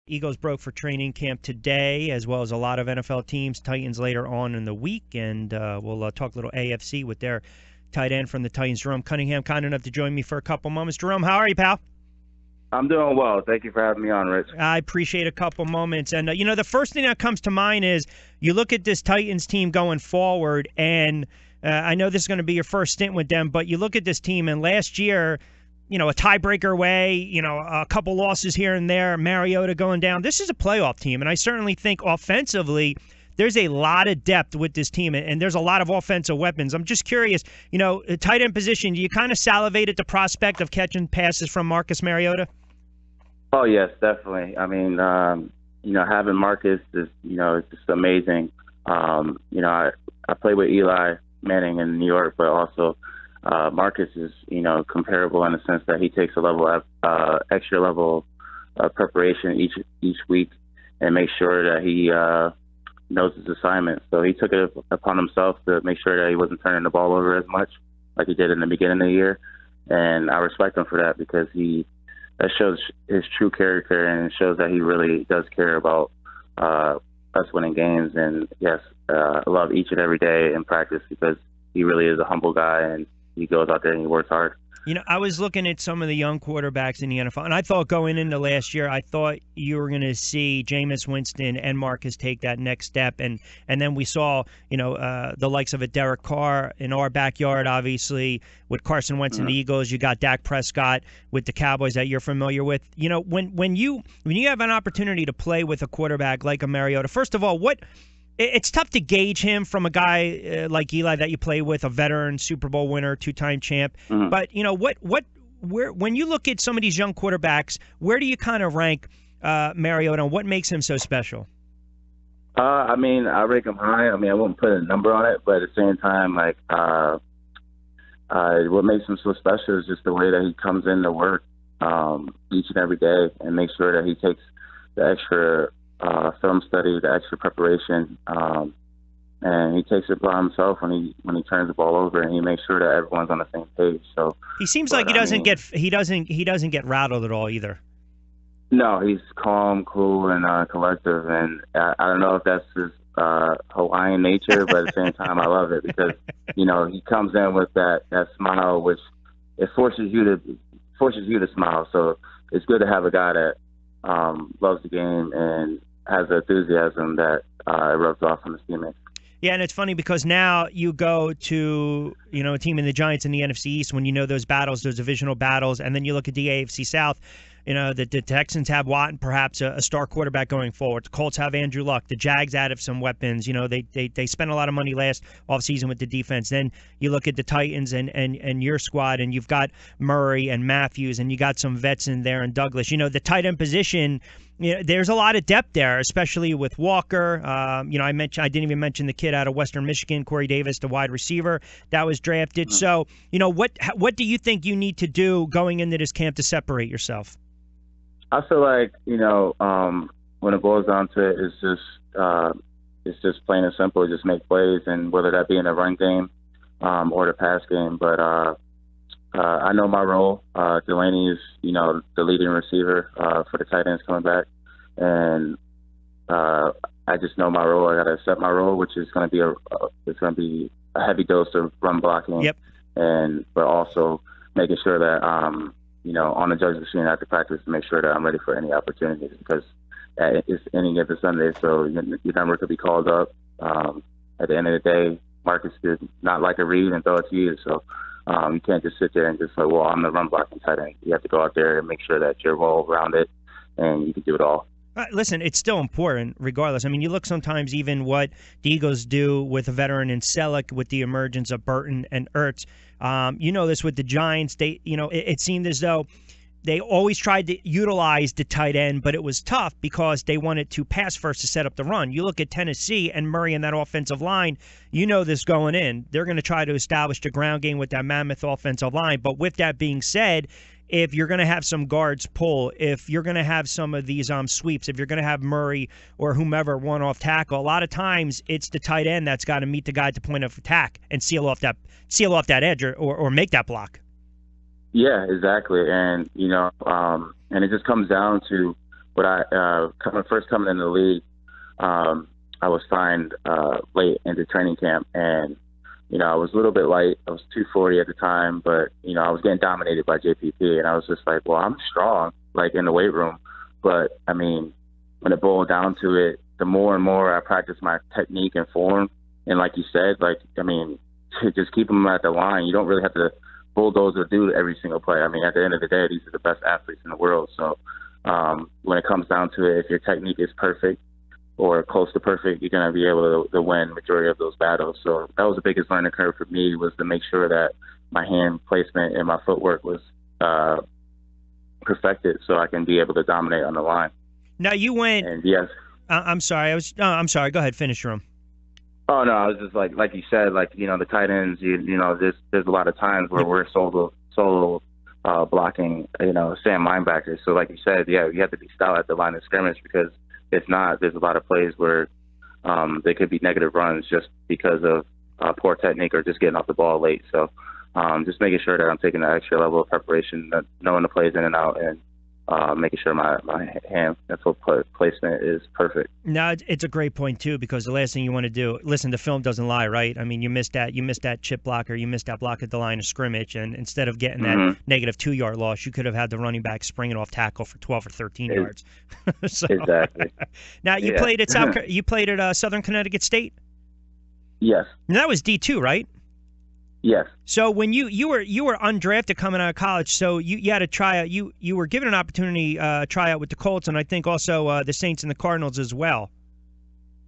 Eagles broke for training camp today, as well as a lot of NFL teams. Titans later on in the week, and we'll talk a little AFC with their tight end from the Titans, Jerome Cunningham, kind enough to join me for a couple moments. Jerome, how are you, pal? I'm doing well. Thank you for having me on, Rich. I appreciate a couple moments. And, the first thing that comes to mind is you look at this Titans team going forward, and I know this is going to be your first stint with them, but you look at this team, and last year, a tiebreaker away, a couple losses here and there, Mariota going down. This is a playoff team, and I certainly think offensively there's a lot of depth with this team, and there's a lot of offensive weapons. I'm just curious, tight end position, do you kind of salivate at the prospect of catching passes from Marcus Mariota? Oh, yes, definitely. I mean, having Marcus is, it's just amazing. I play with Eli Manning in New York, but also Marcus is, comparable in the sense that he takes a level of extra level of preparation each week and makes sure that he knows his assignment. So he took it upon himself to make sure that he wasn't turning the ball over as much like he did in the beginning of the year. And I respect him for that because that shows his true character and it shows that he really does care about us winning games. And yes, I love each and every day in practice because he really is a humble guy and he goes out there and he works hard. I was looking at some of the young quarterbacks in the NFL, and I thought going into last year, I thought you were going to see Jameis Winston and Marcus take that next step, and then we saw, the likes of a Derek Carr in our backyard, obviously, with Carson Wentz and the Eagles. You got Dak Prescott with the Cowboys that you're familiar with. When you have an opportunity to play with a quarterback like a Mariota, first of all, it's tough to gauge him from a guy like Eli that you play with, a veteran Super Bowl winner, two-time champ. Mm-hmm. But when you look at some of these young quarterbacks, where do you kind of rank Mariota, and what makes him so special? I rank him high. I wouldn't put a number on it, but at the same time, what makes him so special is just the way that he comes into work each and every day and makes sure that he takes the extra film study, the extra preparation, and he takes it by himself when he turns the ball over, and he makes sure that everyone's on the same page. So he seems like he doesn't get rattled at all either. No, he's calm, cool, and collective, and I don't know if that's his Hawaiian nature, but at the same time, I love it because he comes in with that smile, which it forces you to smile. So it's good to have a guy that loves the game and has the enthusiasm that rubs off on his teammates. Yeah, and it's funny because now you go to a team in the Giants in the NFC East when those battles, those divisional battles, and then you look at the AFC South. The Texans have Watt, perhaps a star quarterback going forward. The Colts have Andrew Luck. The Jags added some weapons. They spent a lot of money last offseason with the defense. Then you look at the Titans and your squad, and you've got Murray and Matthews, and you got some vets in there and Douglas. The tight end position, there's a lot of depth there, especially with Walker. I didn't even mention the kid out of Western Michigan, Corey Davis, the wide receiver that was drafted. So, what do you think you need to do going into this camp to separate yourself? I feel like, when it boils down to it, it's just plain and simple. Just make plays, and whether that be in the run game or the pass game. But I know my role. Delaney is, the leading receiver for the tight ends coming back, and I just know my role. I got to accept my role, which is going to be a heavy dose of run blocking. Yep. But also making sure that on the judge machine after practice to make sure that I'm ready for any opportunities because it's any given Sunday, so your number could be called up. At the end of the day, Marcus did not like a read and throw it to you, so you can't just sit there and just say, well, I'm the run blocking tight end. You have to go out there and make sure that you're well-rounded and you can do it all. Listen, it's still important regardless. You look sometimes even what the Eagles do with a veteran in Selleck with the emergence of Burton and Ertz. This with the Giants. It seemed as though they always tried to utilize the tight end, but it was tough because they wanted to pass first to set up the run. You look at Tennessee and Murray and that offensive line, this going in. They're going to try to establish the ground game with that mammoth offensive line. But with that being said, if you're going to have some guards pull, if you're going to have some of these sweeps, if you're going to have Murray or whomever one-off tackle, a lot of times it's the tight end that's got to meet the guy at the point of attack and seal off that edge or make that block. Yeah, exactly. And, and it just comes down to But first coming in the league, I was signed late into training camp, and I was a little bit light. I was 240 at the time, but I was getting dominated by JPP, and I was just like, well, I'm strong, like in the weight room, but I mean, when it boiled down to it, the more and more I practiced my technique and form, and like you said, like I mean, to just keep them at the line, you don't really have to bulldoze or do every single play. I mean, at the end of the day, these are the best athletes in the world. So when it comes down to it, if your technique is perfect or close to perfect, you're going to be able to win majority of those battles. So that was the biggest learning curve for me, was to make sure that my hand placement and my footwork was perfected so I can be able to dominate on the line. Now you went. And yes. I'm sorry. I'm sorry. Go ahead. Finish, Jerome. Oh no, I was just like you said, like the tight ends. There's a lot of times where we're solo blocking, Sam linebackers. So like you said, yeah, you have to be stout at the line of scrimmage, because if not, there's a lot of plays where they could be negative runs just because of poor technique or just getting off the ball late. So just making sure that I'm taking that extra level of preparation, knowing the plays in and out, and making sure my hand and foot placement is perfect. No, it's a great point too, because the last thing you want to do, listen, the film doesn't lie, right? I mean, you missed that chip blocker, you missed that block at the line of scrimmage, and instead of getting that negative 2-yard loss, you could have had the running back springing off tackle for 12 or 13 yards. So, exactly. Now you played at Southern Connecticut State. Yes. And that was D2, right? Yes. So when you were undrafted coming out of college, so you had to try out. You were given an opportunity try out with the Colts, and I think also the Saints and the Cardinals as well.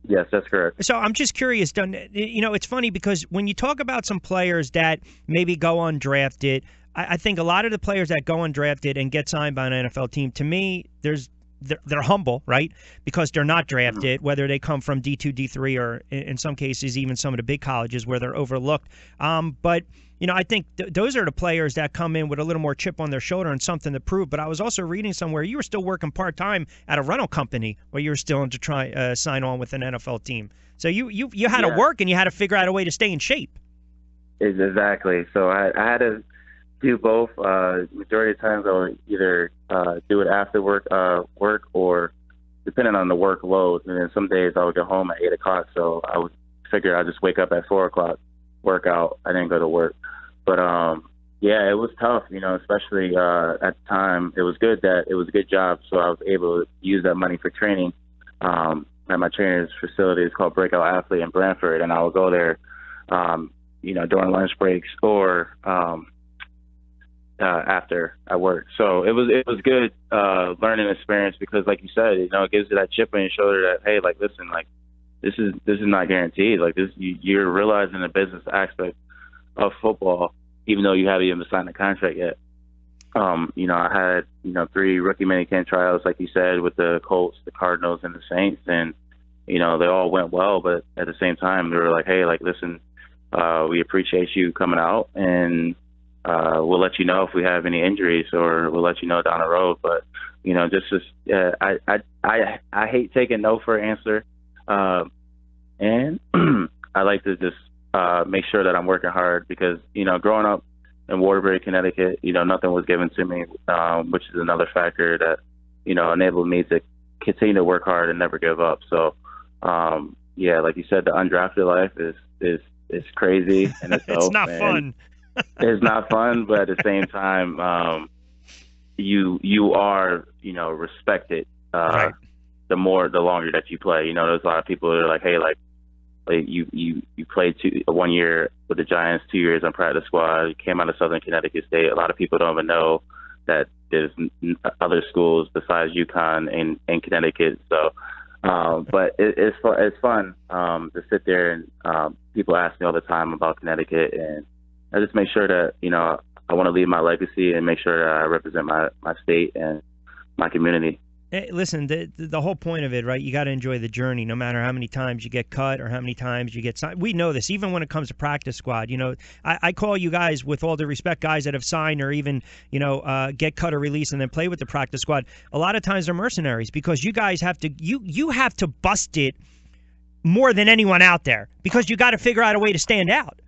Yes, that's correct. So I'm just curious, it's funny because when you talk about some players that maybe go undrafted, I think a lot of the players that go undrafted and get signed by an NFL team, to me, they're humble, right? Because they're not drafted, whether they come from D2, D3, or in some cases even some of the big colleges where they're overlooked. But I think those are the players that come in with a little more chip on their shoulder and something to prove. But I was also reading somewhere you were still working part-time at a rental company where you were still to try sign on with an NFL team. So you had to work, and you had to figure out a way to stay in shape. Exactly. So I had to do both. Majority of times I would either do it after work, or depending on the workload. And then some days I would go home at 8 o'clock. So I would figure I'd just wake up at 4 o'clock, work out. I didn't go to work. But yeah, it was tough, especially at the time. It was good that it was a good job. So I was able to use that money for training at my trainer's facility. It's called Breakout Athlete in Brantford. And I would go there, during lunch breaks or after I work. So it was good learning experience, because like you said, it gives you that chip on your shoulder that, hey, like, listen, like this is not guaranteed. Like this, you're realizing the business aspect of football, even though you haven't even signed a contract yet. I had 3 rookie minicamp trials, like you said, with the Colts, the Cardinals, and the Saints, and they all went well. But at the same time, they were like, hey, like, listen, we appreciate you coming out, and we'll let you know if we have any injuries, or we'll let you know down the road. But I hate taking no for an answer, and I like to just make sure that I'm working hard, because growing up in Waterbury, Connecticut, nothing was given to me, which is another factor that enabled me to continue to work hard and never give up. So yeah, like you said, the undrafted life is crazy, and it's it's not fun. It's not fun, but at the same time, you are respected right. the longer that you play. There's a lot of people that are like, hey, like you played 1 year with the Giants, 2 years on practice squad. You came out of Southern Connecticut State. A lot of people don't even know that there's other schools besides UConn and Connecticut. So, but it's fun to sit there, and people ask me all the time about Connecticut, and I just make sure that I want to leave my legacy and make sure that I represent my state and my community. Hey, listen, the whole point of it, right? You got to enjoy the journey, no matter how many times you get cut or how many times you get signed. We know this, even when it comes to practice squad. I call you guys, with all due respect, guys that have signed or even get cut or released and then play with the practice squad. A lot of times they're mercenaries, because you guys have to you have to bust it more than anyone out there, because you got to figure out a way to stand out.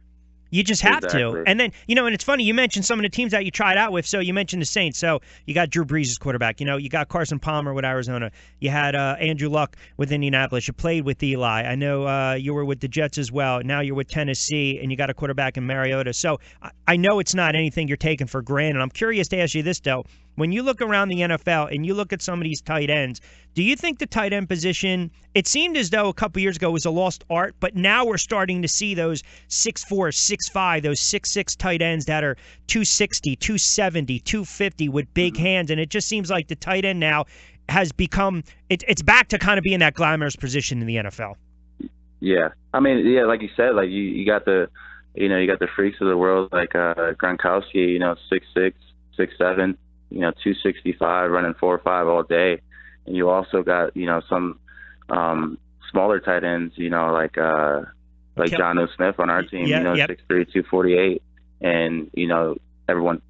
You just have Exactly. to. And then, and it's funny, you mentioned some of the teams that you tried out with. So you mentioned the Saints. So you got Drew Brees as quarterback. You got Carson Palmer with Arizona. You had Andrew Luck with Indianapolis. You played with Eli. I know you were with the Jets as well. Now you're with Tennessee, and you got a quarterback in Mariota. So I know it's not anything you're taking for granted. I'm curious to ask you this, though. When you look around the NFL and you look at some of these tight ends, do you think the tight end position, it seemed as though a couple years ago it was a lost art, but now we're starting to see those 6'4", 6'5", those 6'6" tight ends that are 260, 270, 250 with big hands, and it just seems like the tight end now has become, it's back to kind of being that glamorous position in the NFL. Yeah. I mean, yeah, like you said, like you got the, you got the freaks of the world like Gronkowski, 6'6", 6'7", 265, running 4.5 all day. And you also got, some smaller tight ends, like Jonnu Smith on our team, 6'3", 248. And, everyone,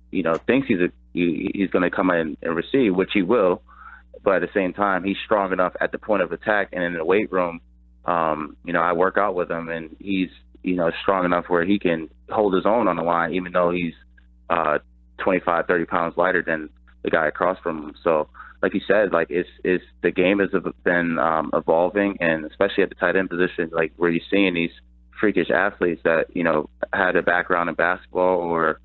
thinks he's going to come in and receive, which he will. But at the same time, he's strong enough at the point of attack and in the weight room. I work out with him, and he's, strong enough where he can hold his own on the line, even though he's 25, 30 pounds lighter than the guy across from him. So, like you said, like it's the game has been evolving, and especially at the tight end position, like where you're seeing these freakish athletes that had a background in basketball or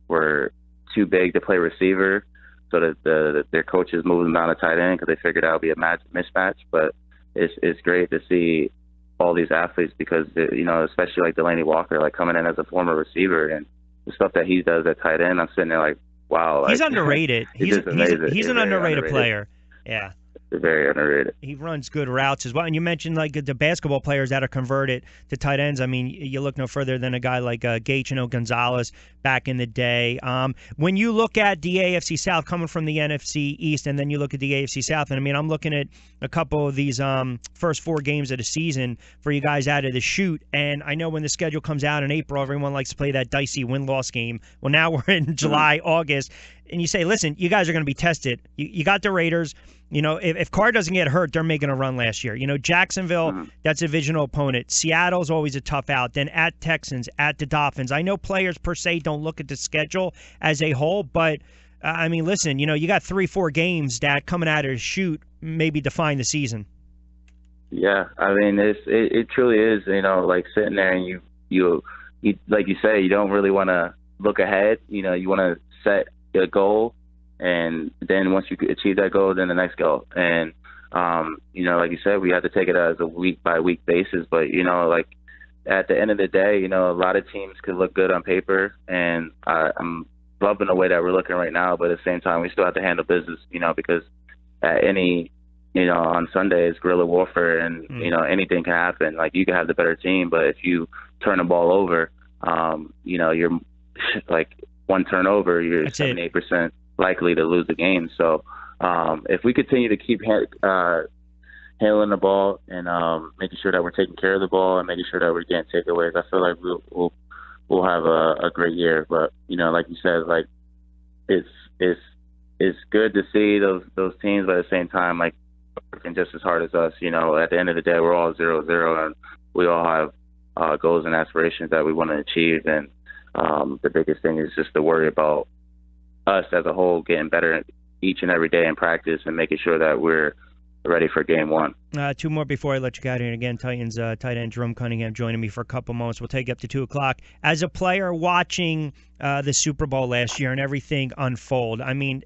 were too big to play receiver, so that their coaches moved them down to tight end because they figured out would be a mismatch. But it's great to see all these athletes because especially like Delaney Walker, like coming in as a former receiver, and the stuff that he does at tight end, I'm sitting there like, wow. He's like, underrated. He's an underrated player. Yeah. Very underrated. He runs good routes as well. And you mentioned like the basketball players that are converted to tight ends. I mean, you look no further than a guy like Gaetano Gonzalez back in the day. When you look at the AFC South coming from the NFC East, and then you look at the AFC South, and I mean, I'm looking at a couple of these first 4 games of the season for you guys out of the chute. And I know when the schedule comes out in April, everyone likes to play that dicey win-loss game. Well, now we're in July, August, and you say, listen, you guys are going to be tested. You got the Raiders. If Carr doesn't get hurt, they're making a run last year. Jacksonville, that's a divisional opponent. Seattle's always a tough out. Then at Texans, at the Dolphins. I know players per se don't look at the schedule as a whole, but, I mean, listen, you got 3-4 games that coming out of the chute maybe define the season. Yeah, I mean, it truly is, like sitting there and you like you say, you don't really want to look ahead. You want to set a goal. And then once you achieve that goal, then the next goal. And, like you said, we have to take it as a week-by-week basis. But, like at the end of the day, a lot of teams could look good on paper. And I'm loving the way that we're looking right now. But at the same time, we still have to handle business, because at any, on Sunday it's guerrilla warfare and, anything can happen. Like you can have the better team, but if you turn the ball over, you're like one turnover, you're 78% likely to lose the game. So if we continue to keep handling the ball and making sure that we're taking care of the ball and making sure that we're getting takeaways, I feel like we'll have a great year. But like you said, like it's good to see those teams, but at the same time, like working just as hard as us. At the end of the day, we're all 0-0, and we all have goals and aspirations that we want to achieve. And the biggest thing is just to worry about us as a whole getting better each and every day in practice and making sure that we're ready for game 1. 2 more before I let you get out here. And again, Titans tight end Jerome Cunningham joining me for a couple moments. We'll take you up to 2 o'clock. As a player watching the Super Bowl last year and everything unfold, I mean,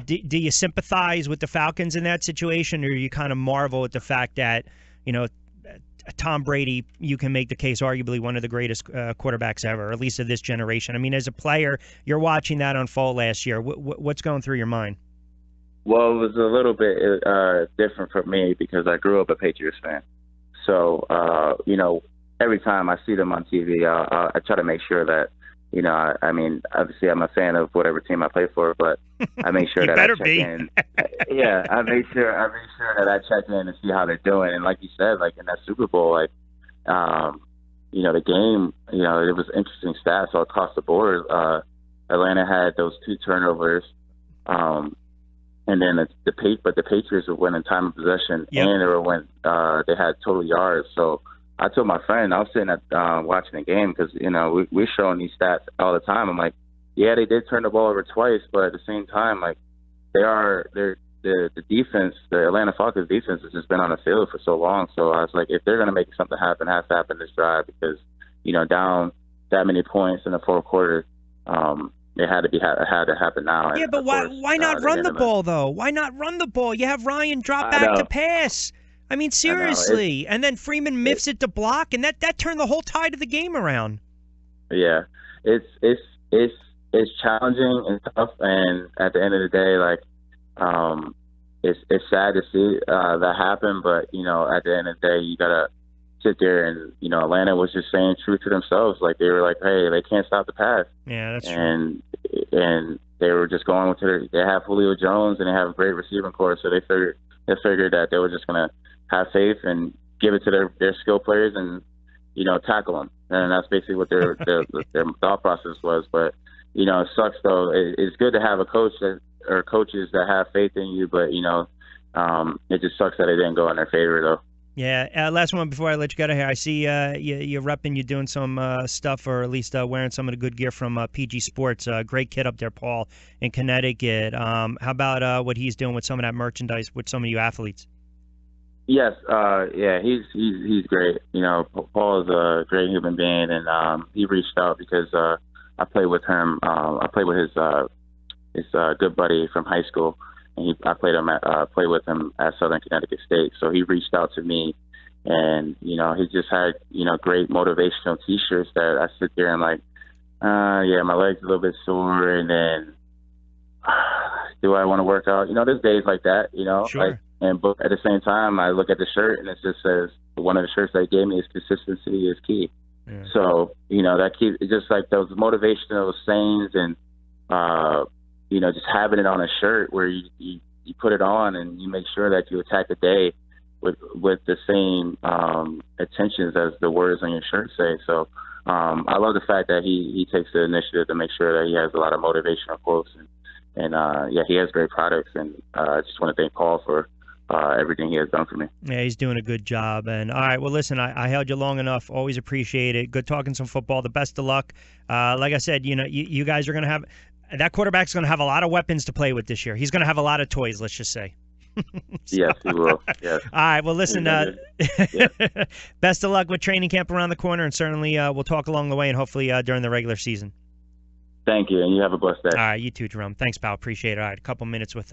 do you sympathize with the Falcons in that situation, or you kind of marvel at the fact that, Tom Brady, you can make the case, arguably one of the greatest quarterbacks ever, or at least of this generation. I mean, as a player, you're watching that unfold last year. What's going through your mind? Well, it was a little bit different for me because I grew up a Patriots fan. So, every time I see them on TV, I try to make sure that, I mean, obviously I'm a fan of whatever team I play for, but I make sure that I check in. Yeah, I make sure that I check in and see how they're doing. And like you said, like in that Super Bowl, like, the game, it was interesting stats all across the board. Atlanta had those 2 turnovers, and then the Patriots were winning time of possession, and they had total yards. So I told my friend, I was sitting at watching the game because we're showing these stats all the time. I'm like, yeah, they did turn the ball over twice, but at the same time, like the defense, the Atlanta Falcons defense has just been on the field for so long. So I was like, if they're going to make something happen, it has to happen this drive because, down that many points in the fourth quarter, it had to happen now. Yeah, and but why not run the ball, though? Why not run the ball? You have Ryan drop back to pass. I mean, seriously. And then Freeman miffs it to block, and that turned the whole tide of the game around. Yeah. It's challenging and tough, and at the end of the day, like, it's sad to see that happen, but at the end of the day, you gotta sit there and Atlanta was just saying true to themselves. Like, they were like, hey, they can't stop the pass. Yeah, that's true. And they were just going with they have Julio Jones and they have a great receiving corps, so they figured that they were just gonna have faith and give it to their skill players and tackle them, and that's basically what their thought process was. But it sucks though. It's good to have a coach or coaches that have faith in you, but it just sucks that it didn't go in their favor though. Yeah. Last one before I let you get out of here. I see you're repping, you're doing some stuff, or at least wearing some of the good gear from PG Sports. Great kid up there, Paul, in Connecticut. How about what he's doing with some of that merchandise with some of you athletes? Yes, yeah, he's great. Paul is a great human being, and he reached out because I played with him. I played with his good buddy from high school, and I played with him at Southern Connecticut State. So he reached out to me, and he just had great motivational T-shirts that I sit there and like, yeah, my leg's a little bit sore, and then do I want to work out? There's days like that. Sure. But at the same time, I look at the shirt and it just says one of the shirts they gave me is consistency is key. Yeah. So that keeps just like those motivational sayings and just having it on a shirt where you put it on and you make sure that you attack the day with the same intentions as the words on your shirt say. So I love the fact that he takes the initiative to make sure that he has a lot of motivational quotes and yeah, he has great products, and I just want to thank Paul for everything he has done for me. Yeah, he's doing a good job. And all right, well, listen, I held you long enough. Always appreciate it. Good talking some football. The best of luck. Like I said, you guys are going to have that quarterback's going to have a lot of weapons to play with this year. He's going to have a lot of toys, let's just say. Yes, he will. Yes. All right, well, listen, best of luck with training camp around the corner, and certainly we'll talk along the way and hopefully during the regular season. Thank you, and you have a blessed day. All right, you too, Jerome. Thanks, pal. Appreciate it. All right, a couple minutes with